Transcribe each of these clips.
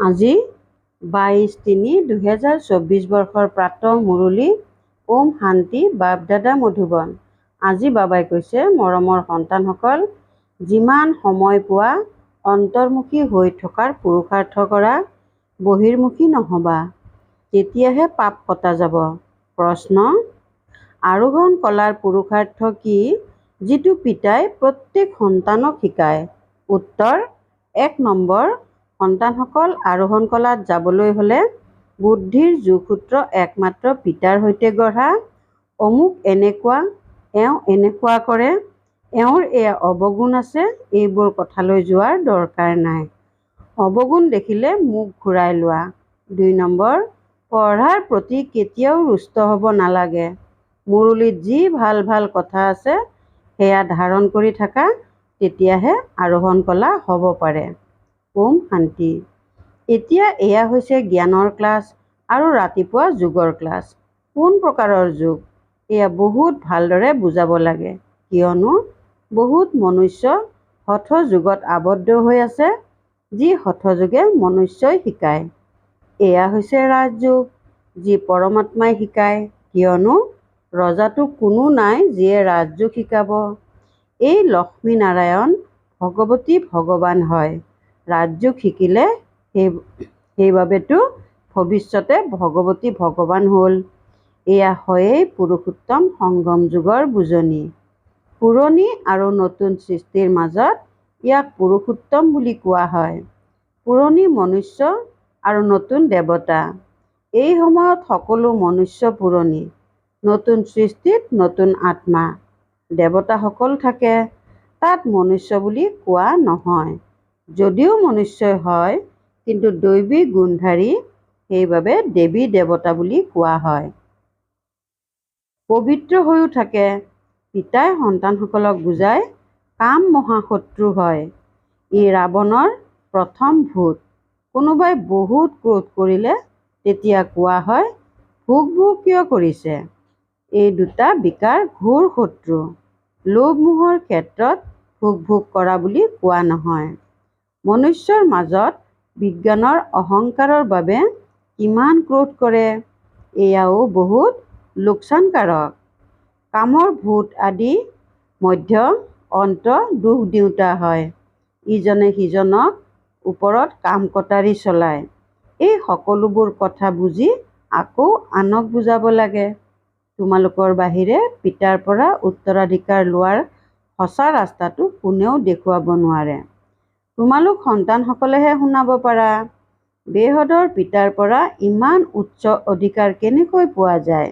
আজি 22-3-2024 বৰ্ষৰ প্ৰাতঃ মুৰলী। ওম শান্তি। বাপ দাদা মধুবন। আজি বাবাই কৈছে, মৰমৰ সন্তানসকল, যিমান সময় পোৱা অন্তৰ্মুখী হৈ থকাৰ পুৰুষাৰ্থ কৰা, বহিৰ্মুখী নহবা, তেতিয়াহে পাপ কটা যাব। প্ৰশ্ন: আৰোহণ কলাৰ পুৰুষাৰ্থ কি, যিটো পিতাই প্ৰত্যেক সন্তানক শিকায়? উত্তৰ: ১ নম্বৰ, সন্তানসকল, আৰোহণ কলাত যাবলৈ হলে বুদ্ধিৰ যোগসূত্ৰ একমাত্ৰ পিতাৰ সৈতে গঢ়া। অমুক এনেকুৱা, এওঁ এনেকুৱা কৰে, এওঁৰ এয়া অৱগুণ আছে, এইবোৰ কথালৈ যোৱাৰ দৰকাৰ নাই। অৱগুণ দেখিলে মুখ ঘূৰাই লোৱা। ২ নম্বৰ, পঢ়াৰ প্ৰতি কেতিয়াও ৰুষ্ট হব নালাগে। মুৰলীত যি ভাল ভাল কথা আছে সেয়া ধাৰণ কৰি থাকা, তেতিয়াহে আৰোহণ কলা হব পাৰে। ওম শান্তি। এতিয়া এয়া হৈছে জ্ঞানৰ ক্লাছ আৰু ৰাতিপুৱা যোগৰ ক্লাছ। কোন প্ৰকাৰৰ যোগ, এয়া বহুত ভালদৰে বুজাব লাগে, কিয়নো বহুত মনুষ্য হঠ যোগত আবদ্ধ হৈ আছে, যি হঠ যোগে মনুষ্যই শিকায়। এয়া হৈছে ৰাজযোগ, যি পৰমাত্মাই শিকায়, কিয়নো ৰজাটো কোনো নাই যিয়ে ৰাজযোগ শিকাব। এই লক্ষ্মীনাৰায়ণ ভগৱতী ভগৱান হয়। ৰাজযোগ শিকিলে সেইবাবেতো ভৱিষ্যতে ভগৱতী ভগৱান হ'ল। এয়া হয়েই পুৰুষোত্তম সংগম যুগৰ বুজনি। পুৰণি আৰু নতুন সৃষ্টিৰ মাজত ইয়াক পুৰুষোত্তম বুলি কোৱা হয়। পুৰণি মনুষ্য আৰু নতুন দেৱতা। এই সময়ত সকলো মনুষ্য পুৰণি, নতুন সৃষ্টিত নতুন আত্মা, দেৱতাসকল থাকে। তাত মনুষ্য বুলি কোৱা নহয়, যদিও মনুষ্যই হয়, কিন্তু দৈৱী গুণধাৰী, সেইবাবে দেৱী দেৱতা বুলি কোৱা হয়। পবিত্ৰ হৈও থাকে। পিতাই সন্তানসকলক বুজায়, কাম মহাশত্ৰু হয়। ই ৰাৱণৰ প্ৰথম ভূত। কোনোবাই বহুত ক্ৰোধ কৰিলে তেতিয়া কোৱা হয়, ভোগ ভোগ কিয় কৰিছে? এই দুটা বিকাৰ ঘোৰ শত্ৰু। লোভ মোহৰ ক্ষেত্ৰত ভোগ ভোগ কৰা বুলি কোৱা নহয়। মনুষ্যৰ মাজত বিজ্ঞানৰ অহংকাৰৰ বাবে কিমান ক্ৰোধ কৰে, এয়াও বহুত লোকচানকাৰক। কামৰ ভূত আদি মধ্য অন্ত দোষ দিওঁতা হয়। ইজনে সিজনক ওপৰত কাম কটাৰী চলায়। এই সকলোবোৰ কথা বুজি আকৌ আনক বুজাব লাগে। তোমালোকৰ বাহিৰে পিতাৰ পৰা উত্তৰাধিকাৰ লোৱাৰ সঁচা ৰাস্তাটো কোনেও দেখুৱাব নোৱাৰে। তোমালোক সন্তানসকলেহে শুনাব পাৰা। বেহদৰ পিতাৰ পৰা ইমান উচ্চ অধিকাৰ কেনেকৈ পোৱা যায়,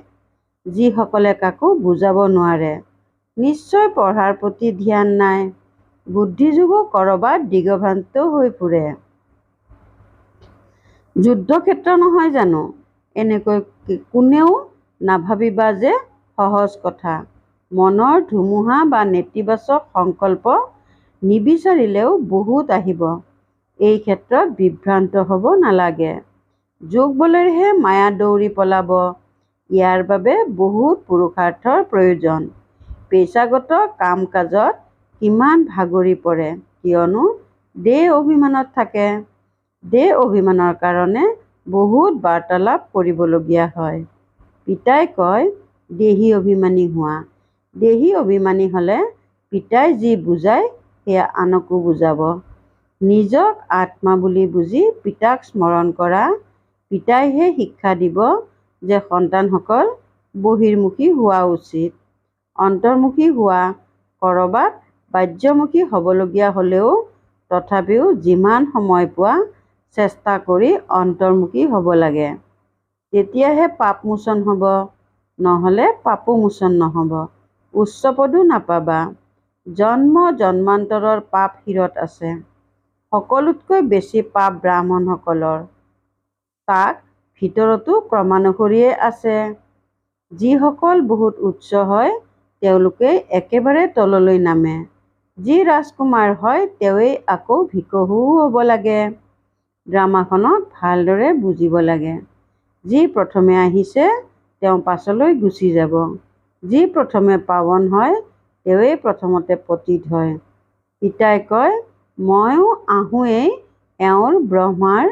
যিসকলে কাকো বুজাব নোৱাৰে? নিশ্চয় পঢ়াৰ প্ৰতি ধ্যান নাই। বুদ্ধিযোগো কৰবাত দিগভ্ৰান্ত হৈ ফুৰে। যুদ্ধক্ষেত্ৰ নহয় জানো? এনেকৈ কোনেও নাভাবিবা যে সহজ কথা। মনৰ ধুমুহা বা নেতিবাচক সংকল্প নিবিচাৰিলেও বহুত আহিব। এই ক্ষেত্ৰত বিভ্ৰান্ত হব নালাগে। যোগ বলেৰেহে মায়া দৌৰি পলাব। ইয়াৰ বাবে বহুত পুৰুষাৰ্থৰ প্ৰয়োজন। পেচাগত কাম কাজত কিমান ভাগৰি পৰে, কিয়নো দেহ অভিমানত থাকে। দেহ অভিমানৰ কাৰণে বহুত বাৰ্তালাপ কৰিবলগীয়া হয়। পিতাই কয়, দেহী অভিমানী হোৱা। দেহী অভিমানী হলে পিতাই যি বুজায় সেয়া আনকো বুজাব। নিজক আত্মা বুলি বুজি পিতাক স্মৰণ কৰা। পিতাইহে শিক্ষা দিব যে সন্তানসকল বহিৰ্মুখী হোৱা উচিত। অন্তৰ্মুখী হোৱা। কৰবাত বাহ্যমুখী হবলগীয়া হলেও তথাপিও যিমান সময় পোৱা চেষ্টা কৰি অন্তৰ্মুখী হব লাগে। তেতিয়াহে পাপমোচন হব, নহলে পাপোমোচন নহব। উচ্চ পদো নাপাবা। জন্ম জন্মান্তৰৰ পাপ শিৰত আছে। সকলোতকৈ বেছি পাপ ব্ৰাহ্মণসকলৰ। তাক ভিতৰতো ক্ৰমানুসৰিয়ে আছে। যিসকল বহুত উচ্চ হয়, তেওঁলোকে একেবাৰে তললৈ নামে। যি ৰাজকুমাৰ হয় তেৱেঁই আকৌ ভিকহূও হব লাগে। ড্ৰামাখনক ভালদৰে বুজিব লাগে। যি প্ৰথমে আহিছে তেওঁ পাছলৈ গুচি যাব। যি প্ৰথমে পাৱন হয় তেৱেঁই প্ৰথমতে পতিত হয়। পিতাই কয়, মইও আহোঁৱেই এওঁৰ ব্ৰহ্মাৰ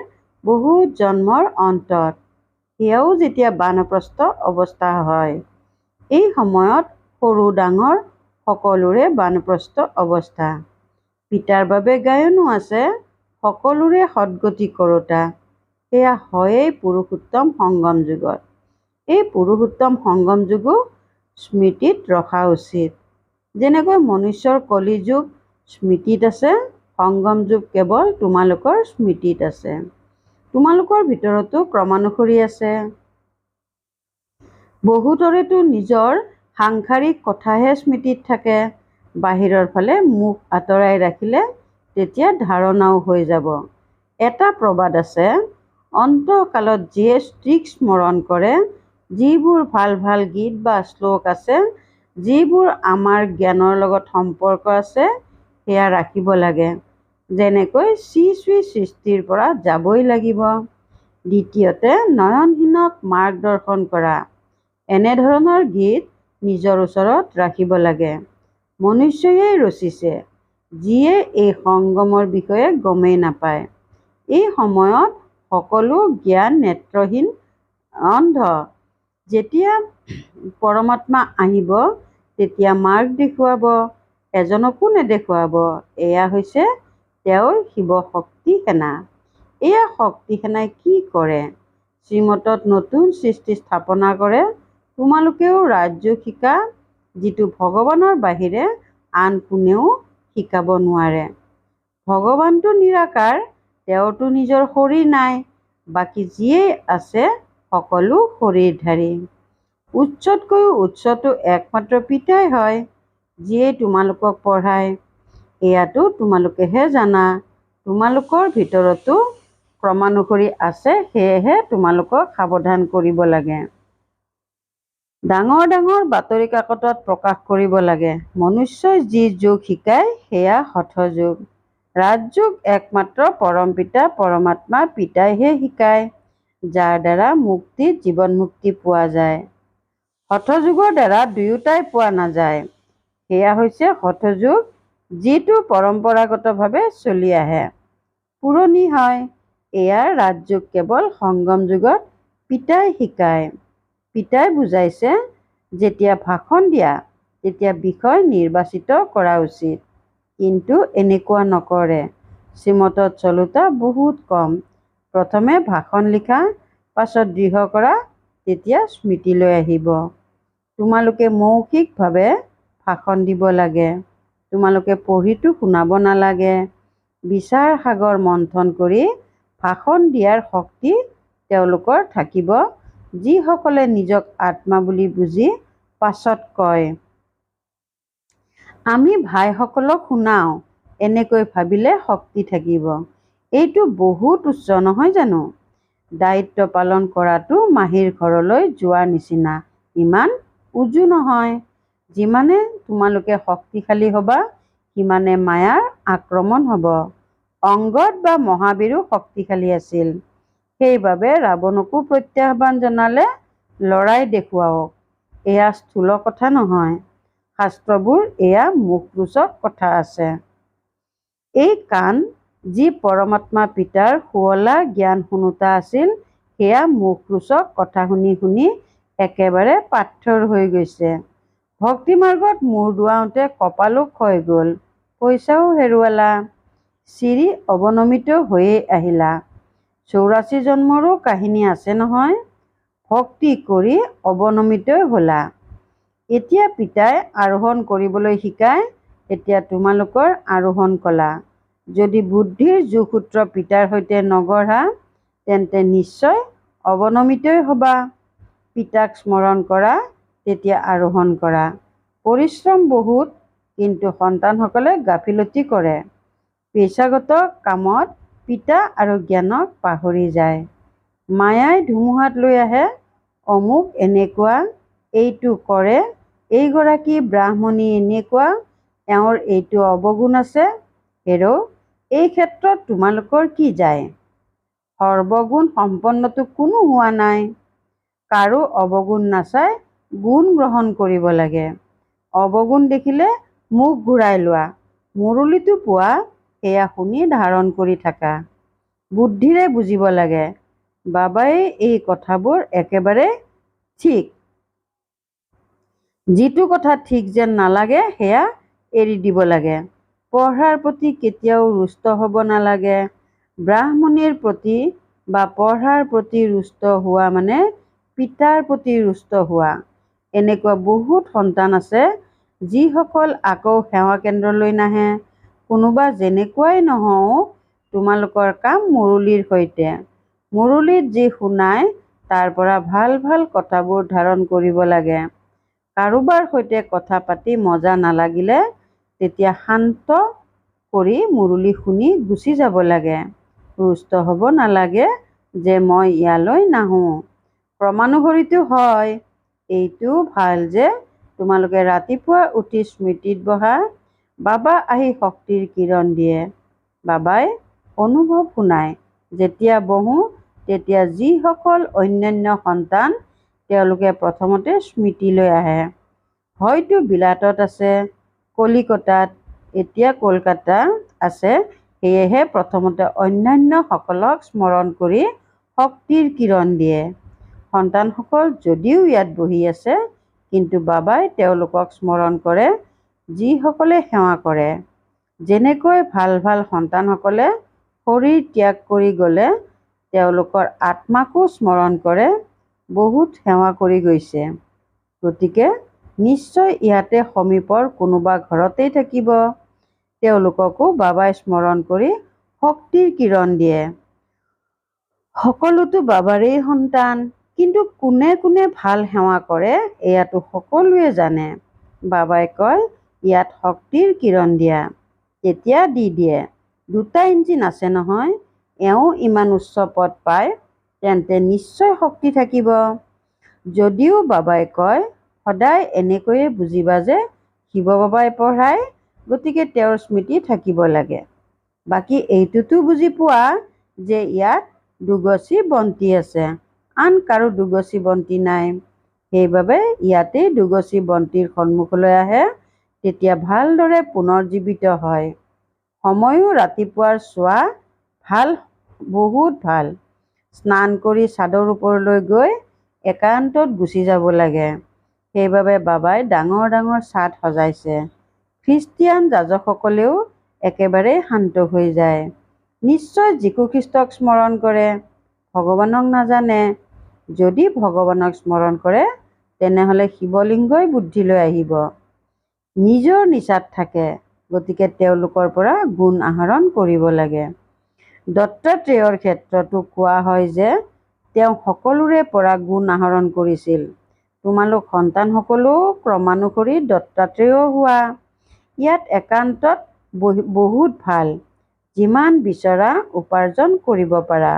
বহুত জন্মৰ অন্তত। সেয়াও যেতিয়া বানপ্ৰস্থ অৱস্থা হয়। এই সময়ত সৰু ডাঙৰ সকলোৰে বানপ্ৰস্থ অৱস্থা। পিতাৰ বাবে গায়নো আছে সকলোৰে সদ্গতি কৰোঁতা। সেয়া হয়েই পুৰুষোত্তম সংগম যুগত। এই পুৰুষোত্তম সংগম যুগো স্মৃতিত ৰখা উচিত। যেনেকৈ মনুষ্যৰ কলি যুগ স্মৃতিত আছে, সংগম যুগ কেৱল তোমালোকৰ স্মৃতিত আছে। তোমালোকৰ ভিতৰতো ক্ৰমানুসৰি আছে। বহুতৰেতো নিজৰ সাংসাৰিক কথাহে স্মৃতিত থাকে। বাহিৰৰ ফালে মুখ আঁতৰাই ৰাখিলে তেতিয়া ধাৰণাও হৈ যাব। এটা প্ৰবাদ আছে, অন্তকালত যিয়ে স্ত্ৰীক স্মৰণ কৰে, যিবোৰ ভাল ভাল গীত বা শ্লোক আছে, যিবোৰ আমাৰ জ্ঞানৰ লগত সম্পৰ্ক আছে, সেয়া ৰাখিব লাগে। যেনেকৈ শ্ৰী সৃষ্টিৰ পৰা যাবই লাগিব। দ্বিতীয়তে নয়নহীনক মাৰ্গদৰ্শন কৰা। এনেধৰণৰ গীত নিজৰ ওচৰত ৰাখিব লাগে। মনুষ্যই ৰচিছে, যিয়ে এই সংগমৰ বিষয়ে গমেই নাপায়। এই সময়ত সকলো জ্ঞান নেত্ৰহীন, অন্ধ। যেতিয়া পৰমাত্মা আহিব তেতিয়া মাৰ্গ দেখুৱাব, এজনকো নেদেখুৱাব। এয়া হৈছে তেওঁৰ শিৱ শক্তি সেনা। এয়া শক্তি সেনাই কি কৰে? শ্ৰীমতত নতুন সৃষ্টি স্থাপনা কৰে। তোমালোকেও ৰাজযোগ শিকা, যিটো ভগৱানৰ বাহিৰে আন কোনেও শিকাব নোৱাৰে। ভগৱানটো নিৰাকাৰ, তেওঁৰতো নিজৰ শৰীৰ নাই। বাকী যিয়েই আছে সকলো শৰীৰধাৰী। উচ্চতকৈও উচ্চটো একমাত্ৰ পিতাই হয়, যিয়ে তোমালোকক পঢ়ায়। এয়াতো তোমালোকেহে জানা। তোমালোকৰ ভিতৰতো ক্ৰমানুসৰি আছে, সেয়েহে তোমালোকক সাৱধান কৰিব লাগে। ডাঙৰ ডাঙৰ বাতৰি কাকতত প্ৰকাশ কৰিব লাগে। মনুষ্যই যি যোগ শিকায় সেয়া হঠযোগ। ৰাজযোগ একমাত্ৰ পৰমপিতা পৰমাত্মা পিতাইহে শিকায়, যাৰ দ্বাৰা মুক্তিত জীৱন মুক্তি পোৱা যায়। হঠযোগৰ দ্বাৰা দুয়োটাই পোৱা নাযায়। সেয়া হৈছে হঠযোগ, যিটো পৰম্পৰাগতভাৱে চলি আহে, পুৰণি হয়। এয়া ৰাজযোগ কেৱল সংগম যুগত পিতাই শিকায়। পিতাই বুজাইছে, যেতিয়া ভাষণ দিয়া তেতিয়া বিষয় নিৰ্বাচিত কৰা উচিত। কিন্তু এনেকুৱা নকৰে। শ্ৰীমতত চলোতা বহুত কম। প্ৰথমে ভাষণ লিখা, পাছত দৃঢ় কৰা, তেতিয়া স্মৃতিলৈ আহিব। তোমালোকে মৌখিকভাৱে ভাষণ দিব লাগে। তোমালোকে পঢ়িতো শুনাব নালাগে। বিচাৰ সাগৰ মন্থন কৰি ভাষণ দিয়াৰ শক্তি তেওঁলোকৰ থাকিব, যিসকলে নিজক আত্মা বুলি বুজি পাছত কয়, আমি ভাইসকলক শুনাওঁ, এনেকৈ ভাবিলে শক্তি থাকিব। এইটো বহুত উচ্চ নহয় জানো? দায়িত্ব পালন কৰাটো মাহীৰ ঘৰলৈ যোৱাৰ নিচিনা, ইমান উজু নহয়। যিমানে তোমালোকে শক্তিশালী হবা, সিমানে মায়াৰ আক্ৰমণ হ'ব। অংগদ বা মহাবীৰো শক্তিশালী আছিল। সেইবাবে ৰাৱণকো প্ৰত্যাহ্বান জনালে, লৰাই দেখুৱাওক। এয়া স্থূল কথা নহয়। শাস্ত্ৰবোৰ এয়া মুখৰোচক কথা আছে। এই কাণ, যি পৰমাত্মা পিতাৰ সুৱলা জ্ঞান শুনোতা আছিল, সেয়া মুখৰোচক কথা শুনি শুনি একেবাৰে পাথৰ হৈ গৈছে। ভক্তিমাৰ্গত মূৰ দোৱাওঁতে কপালো ক্ষয় গ'ল, পইচাও হেৰুৱালা। চিৰি অৱনমিত হৈয়ে আহিলা। 84 জন্মৰো কাহিনী আছে নহয়। ভক্তি কৰি অৱনমিতই হ'লা। এতিয়া পিতাই আৰোহণ কৰিবলৈ শিকায়, এতিয়া তোমালোকৰ আৰোহণ কলা। যদি বুদ্ধিৰ যোগসূত্ৰ পিতাৰ সৈতে নগঢ়া, তেন্তে নিশ্চয় অৱনমিতই হবা। পিতাক স্মৰণ কৰা, তেতিয়া আৰোহণ কৰা। পৰিশ্ৰম বহুত, কিন্তু সন্তানসকলে গাফিলতি কৰে। পেচাগত কামত পিতা আৰু জ্ঞানক পাহৰি যায়। মায়াই ধুমুহাত লৈ আহে, অমুক এনেকুৱা, এইটো কৰে, এইগৰাকী ব্ৰাহ্মণী এনেকুৱা, এওঁৰ এইটো অৱগুণ আছে। হেৰৌ, এই ক্ষেত্ৰত তোমালোকৰ কি যায়? সৰ্বগুণ সম্পন্নতো কোনো হোৱা নাই। কাৰো অৱগুণ নাচাই গুণ গ্ৰহণ কৰিব লাগে। অৱগুণ দেখিলে মুখ ঘূৰাই লোৱা। মুৰলীটো পোৱা, সেয়া শুনি ধাৰণ কৰি থাকা। বুদ্ধিৰে বুজিব লাগে। বাবাই এই কথাবোৰ একেবাৰে ঠিক। যিটো কথা ঠিক যেন নালাগে সেয়া এৰি দিব লাগে। পঢ়াৰ প্ৰতি কেতিয়াও ৰুষ্ট হ'ব নালাগে। ব্ৰাহ্মণীৰ প্ৰতি বা পঢ়াৰ প্ৰতি ৰুষ্ট হোৱা মানে পিতাৰ প্ৰতি ৰুষ্ট হোৱা। এনেকুৱা বহুত সন্তান আছে যিসকল আকৌ সেৱা কেন্দ্ৰলৈ নাহে। কোনোবা যেনেকুৱাই নহওক তোমালোকৰ কাম মুৰলীৰ সৈতে। মুৰলীত যি শুনাই তাৰ পৰা ভাল ভাল কথাবোৰ ধাৰণ কৰিব লাগে। কাৰোবাৰ সৈতে কথা পাতি মজা নালাগিলে তেতিয়া শান্ত কৰি মুৰলী শুনি গুচি যাব লাগে। ৰুষ্ট হ'ব নালাগে যে মই ইয়ালৈ নাহোঁ। ক্ৰমানুসৰিতো হয়। এইটো ভাল যে তোমালোকে ৰাতিপুৱা উঠি স্মৃতিত বহা। বাবা আহি শক্তিৰ কিৰণ দিয়ে। বাবাই অনুভৱ শুনায়। যেতিয়া বহোঁ তেতিয়া যিসকল অন্যান্য সন্তান তেওঁলোকে প্ৰথমতে স্মৃতিলৈ আহে। হয়তো বিলাতত আছে, কলিকতাত, এতিয়া কলকাতা আছে, সেয়েহে প্ৰথমতে অন্যান্যসকলক স্মৰণ কৰি শক্তিৰ কিৰণ দিয়ে। সন্তানসকল যদিও ইয়াত বহি আছে কিন্তু বাবাই তেওঁলোকক স্মৰণ কৰে যিসকলে সেৱা কৰে। যেনেকৈ ভাল ভাল সন্তানসকলে শৰীৰ ত্যাগ কৰি গ'লে তেওঁলোকৰ আত্মাকো স্মৰণ কৰে, বহুত সেৱা কৰি গৈছে। গতিকে নিশ্চয় ইয়াতে সমীপৰ কোনোবা ঘৰতেই থাকিব। তেওঁলোককো বাবাই স্মৰণ কৰি শক্তিৰ কিৰণ দিয়ে। সকলোতো বাবাৰেই সন্তান। কিন্তু কোনে কোনে ভাল সেৱা কৰে এয়াতো সকলোৱে জানে। বাবাই কয় ইয়াত শক্তিৰ কিৰণ দিয়া। তেতিয়া দি দিয়ে। 2টা ইঞ্জিন আছে নহয়। এওঁ ইমান উচ্চ পদ পায় তেন্তে নিশ্চয় শক্তি থাকিব। যদিও বাবাই কয় সদায় এনেকৈয়ে বুজিবা যে শিৱ বাবাই পঢ়ায়, গতিকে তেওঁৰ স্মৃতি থাকিব লাগে। বাকী এইটোতো বুজি পোৱা যে ইয়াত দুগচি বন্তি আছে, আন কাৰো দুগচি বন্তি নাই। সেইবাবে ইয়াতেই দুগচি বন্তিৰ সন্মুখলৈ আহে, তেতিয়া ভালদৰে পুনৰ্জীৱিত হয়। সময়ো ৰাতিপুৱাৰ চোৱা ভাল, বহুত ভাল। স্নান কৰি চাদৰ ওপৰলৈ গৈ একান্তত গুচি যাব লাগে। সেইবাবে বাবাই ডাঙৰ ডাঙৰ ছাদ সজাইছে। খ্ৰীষ্টিয়ান যাজকসকলেও একেবাৰে শান্ত হৈ যায়। নিশ্চয় যীশুখ্ৰীষ্টক স্মৰণ কৰে, ভগৱানক নাজানে। যদি ভগৱানক স্মৰণ কৰে তেনেহ'লে শিৱলিংগই বুদ্ধিলৈ আহিব। নিজৰ নিচাত থাকে, গতিকে তেওঁলোকৰ পৰা গুণ আহৰণ কৰিব লাগে। দত্তাত্ৰেয়ৰ ক্ষেত্ৰতো কোৱা হয় যে তেওঁ সকলোৰে পৰা গুণ আহৰণ কৰিছিল। তোমালোক সন্তানসকলেও ক্ৰমানুসৰি দত্তাত্ৰেয় হোৱা। ইয়াত একান্তত বহুত ভাল। যিমান বিচৰা উপাৰ্জন কৰিব পাৰা।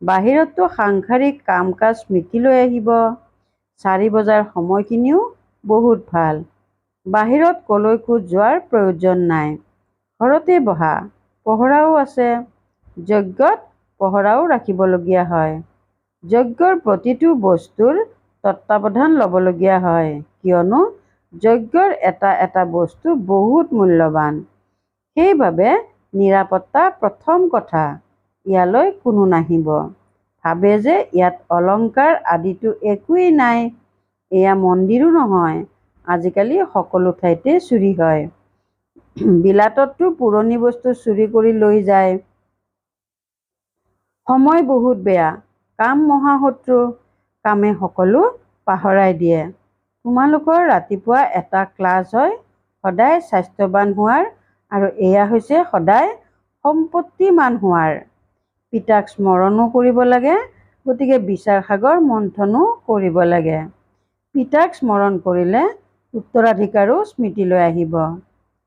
বাহিৰতো সাংসাৰিক কাম কাজ স্মৃতিলৈ আহিব। 4 বজাৰ সময়খিনিও বহুত ভাল। বাহিৰত কলৈকো যোৱাৰ প্ৰয়োজন নাই। ঘৰতে বহা। পহৰাও আছে। যজ্ঞত পহৰাও ৰাখিবলগীয়া হয়। যজ্ঞৰ প্ৰতিটো বস্তুৰ তত্বাৱধান ল'বলগীয়া হয়, কিয়নো যজ্ঞৰ এটা এটা বস্তু বহুত মূল্যৱান। সেইবাবে নিৰাপত্তা প্ৰথম কথা। ইয়ালৈ কোনো নাহিব। ভাবে যে ইয়াত অলংকাৰ আদিতো একোৱেই নাই। এয়া মন্দিৰো নহয়। আজিকালি সকলো ঠাইতে চুৰি হয়। বিলাততো পুৰণি বস্তু চুৰি কৰি লৈ যায়। সময় বহুত বেয়া। কাম মহাশত্ৰু। কামে সকলো পাহৰাই দিয়ে। তোমালোকৰ ৰাতিপুৱা এটা ক্লাছ হয় সদায় স্বাস্থ্যৱান হোৱাৰ, আৰু এয়া হৈছে সদায় সম্পত্তিমান হোৱাৰ। পিতাক স্মৰণো কৰিব লাগে, গতিকে বিচাৰ সাগৰ মন্থনো কৰিব লাগে। পিতাক স্মৰণ কৰিলে উত্তৰাধিকাৰো স্মৃতিলৈ আহিব।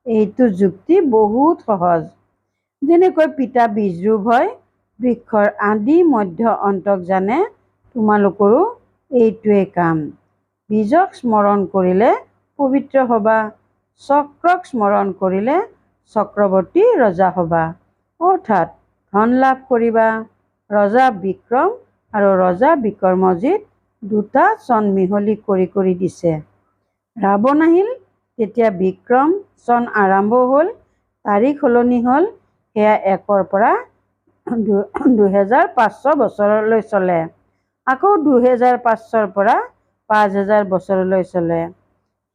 এইটো যুক্তি বহুত সহজ। যেনেকৈ পিতা বীজৰূপ হয়, বৃক্ষৰ আদি মধ্য অন্তক জানে, তোমালোকৰো এইটোৱেই কাম। বীজক স্মৰণ কৰিলে পবিত্ৰ হবা। চক্ৰক স্মৰণ কৰিলে চক্ৰৱৰ্তী ৰজা হবা। অৰ্থাৎ ধন লাভ কৰিবা। ৰজা বিক্ৰম আৰু ৰজা বিক্ৰমজিৎ 2টা চন মিহলি কৰি দিছে। ৰাৱণ আহিল, তেতিয়া বিক্ৰম চন আৰম্ভ হ'ল, তাৰিখ সলনি হ'ল। সেয়া 1ৰ পৰা 2500 বছৰলৈ চলে। আকৌ 2500 পৰা 5000 বছৰলৈ চলে।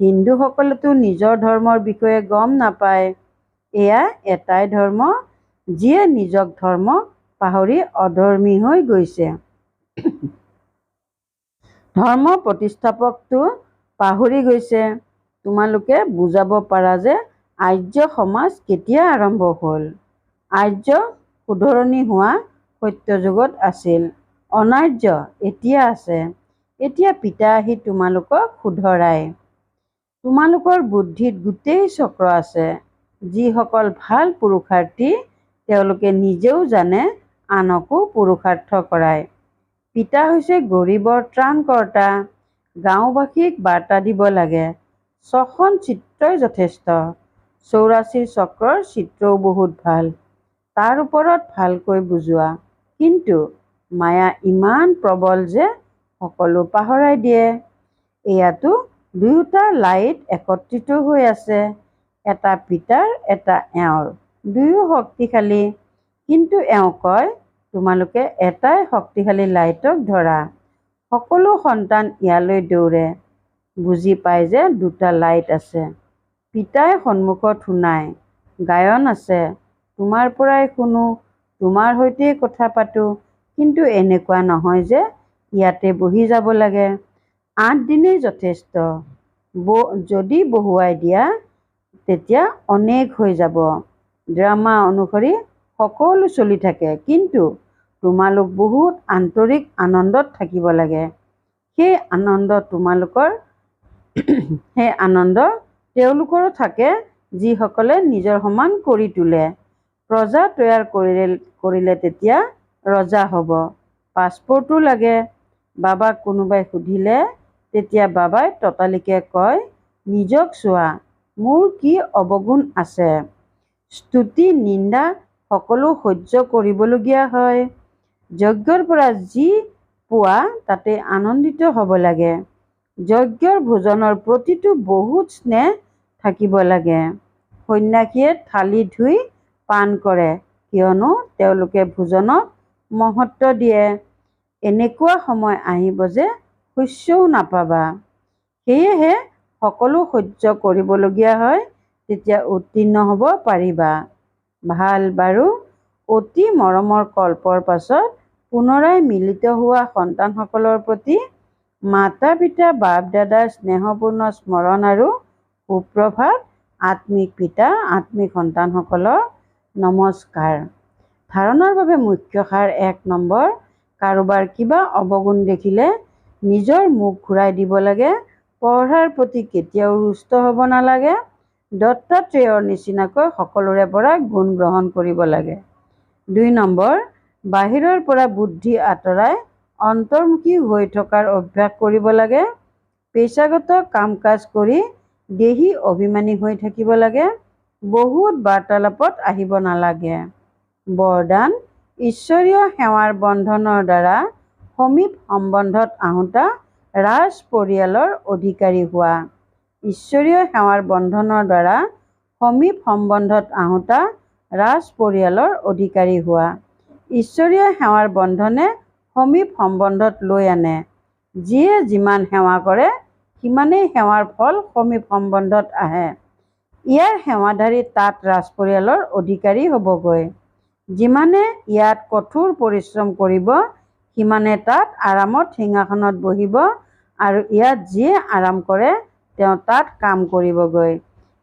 হিন্দুসকলেতো নিজৰ ধৰ্মৰ বিষয়ে গম নাপায়। এয়া এটাই ধৰ্ম যিয়ে নিজক ধৰ্ম পাহৰি অধৰ্মী হৈ গৈছে। ধৰ্ম প্ৰতিষ্ঠাপকটো পাহৰি গৈছে। তোমালোকে বুজাব পাৰা যে আৰ্য সমাজ কেতিয়া আৰম্ভ হ'ল? আৰ্য শুধৰণি হোৱা সত্যযুগত আছিল। অনাৰ্য এতিয়া আছে। এতিয়া পিতা আহি তোমালোকক শুধৰায়। তোমালোকৰ বুদ্ধিত গোটেই চক্ৰ আছে। যিসকল ভাল পুৰুষাৰ্থী তেওঁলোকে নিজেও জানে, আনকো পুৰুষাৰ্থ কৰায়। পিতা হৈছে গৰীবৰ ত্ৰাণকৰ্তা। গাঁওবাসীক বাৰ্তা দিব লাগে। 6খন চিত্ৰই যথেষ্ট। 84 চক্ৰৰ চিত্ৰও বহুত ভাল। তাৰ ওপৰত ভালকৈ বুজোৱা। কিন্তু মায়া ইমান প্ৰবল যে সকলো পাহৰাই দিয়ে। এয়াতো দুয়োটা লাইট একত্ৰিত হৈ আছে। এটা পিতাৰ এটা এওঁৰ। দুয়ো শক্তিশালী। কিন্তু এওঁ কয়, তোমালোকে এটাই শক্তিশালী লাইটক ধৰা। সকলো সন্তান ইয়ালৈ দৌৰে। বুজি পায় যে দুটা লাইট আছে। পিতাই সন্মুখত শুনায়। গায়ন আছে। তোমাৰ পৰাই শুনো, তোমাৰ সৈতেই কথা পাতো। কিন্তু এনেকুৱা নহয় যে ইয়াতে বহি যাব লাগে। 8 দিনেই যথেষ্ট। যদি বহুৱাই দিয়া তেতিয়া অনেক হৈ যাব। ড্ৰামা অনুসৰি সকলো চলি থাকে। কিন্তু তোমালোক বহুত আন্তৰিক আনন্দত থাকিব লাগে। সেই আনন্দ তেওঁলোকৰো থাকে যিসকলে নিজৰ সমান কৰি তোলে। প্ৰজা তৈয়াৰ কৰিলে তেতিয়া ৰজা হ'ব। পাছপৰ্টো লাগে। বাবাক কোনোবাই সুধিলে তেতিয়া বাবাই ততালিকে কয়, নিজক চোৱা, মোৰ কি অৱগুণ আছে। স্তুতি নিন্দা সকলো সহ্য কৰিবলগীয়া হয়। যজ্ঞৰ পৰা যি পোৱা তাতে আনন্দিত হ'ব লাগে। যজ্ঞৰ ভোজনৰ প্ৰতিটো বহুত স্নেহ থাকিব লাগে। সন্ন্যাসীয়ে থালি ধুই পান কৰে কিয়নো তেওঁলোকে ভোজনক মহত্ব দিয়ে। এনেকুৱা সময় আহিব যে শস্যও নাপাবা। সেয়েহে সকলো সহ্য কৰিবলগীয়া হয়, তেতিয়া উত্তীৰ্ণ হ'ব পাৰিবা। ভাল বাৰু। অতি মৰমৰ কল্পৰ পাছত পুনৰাই মিলিত হোৱা সন্তানসকলৰ প্ৰতি মাতা-পিতা বাপ-দাদাৰ স্নেহপূৰ্ণ স্মৰণ আৰু সুপ্ৰভাত। আত্মিক পিতা, আত্মিক সন্তানসকলক নমস্কাৰ। ধাৰণাৰ বাবে মুখ্য সাৰ 1 নম্বৰ। কাৰোবাৰ কিবা অৱগুণ দেখিলে নিজৰ মুখ ঘূৰাই দিব লাগে। পঢ়াৰ প্ৰতি কেতিয়াও ৰুষ্ট হ'ব নালাগে। দত্তাত্ৰেয়ৰ নিচিনাকৈ সকলোৰে পৰা গুণ গ্ৰহণ কৰিব লাগে। 2 নম্বৰ। বাহিৰৰ পৰা বুদ্ধি আঁতৰাই অন্তৰ্মুখী হৈ থকাৰ অভ্যাস কৰিব লাগে। পেচাগত কাম-কাজ কৰি দেহী অভিমানী হৈ থাকিব লাগে। বহুত বাৰ্তালাপত আহিব নালাগে। বৰদান। ঈশ্বৰীয় সেৱাৰ বন্ধনৰ দ্বাৰা সমীপ সম্বন্ধত আহুতা ৰাজ পৰিয়ালৰ অধিকাৰী হোৱা। ঈশ্বৰীয় সেৱাৰ বন্ধনৰ দ্বাৰা সমীপ সম্বন্ধত আহুতা ৰাজ পৰিয়ালৰ অধিকাৰী হোৱা। ঈশ্বৰীয় সেৱাৰ বন্ধনে সমীপ সম্বন্ধত লৈ আনে। যিয়ে যিমান সেৱা কৰে সিমানেই সেৱাৰ ফল সমীপ সম্বন্ধত আহে। ইয়াৰ সেৱাধাৰী তাত ৰাজ পৰিয়ালৰ অধিকাৰী হ'বগৈ। যিমানে ইয়াত কঠোৰ পৰিশ্ৰম কৰিব সিমানে তাত আৰামত সিংহাসনত বহিব আৰু ইয়াত যিয়ে আৰাম কৰে তেওঁ তাত কাম কৰিবগৈ।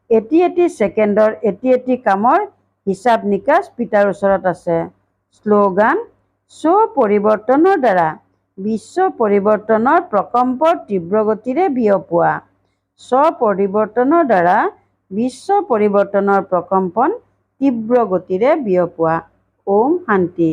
এটি ছেকেণ্ডৰ এটি কামৰ হিচাপ নিকাচ পিতাৰ ওচৰত আছে। শ্লোগান। স্ব-পৰিৱৰ্তনৰ দ্বাৰা বিশ্ব পৰিৱৰ্তনৰ প্ৰকম্পৰ তীব্ৰ গতিৰে বিয়পোৱা। স্ব-পৰিৱৰ্তনৰ দ্বাৰা বিশ্ব পৰিৱৰ্তনৰ প্ৰকম্পন তীব্ৰ গতিৰে বিয়পোৱা। ওম শান্তি।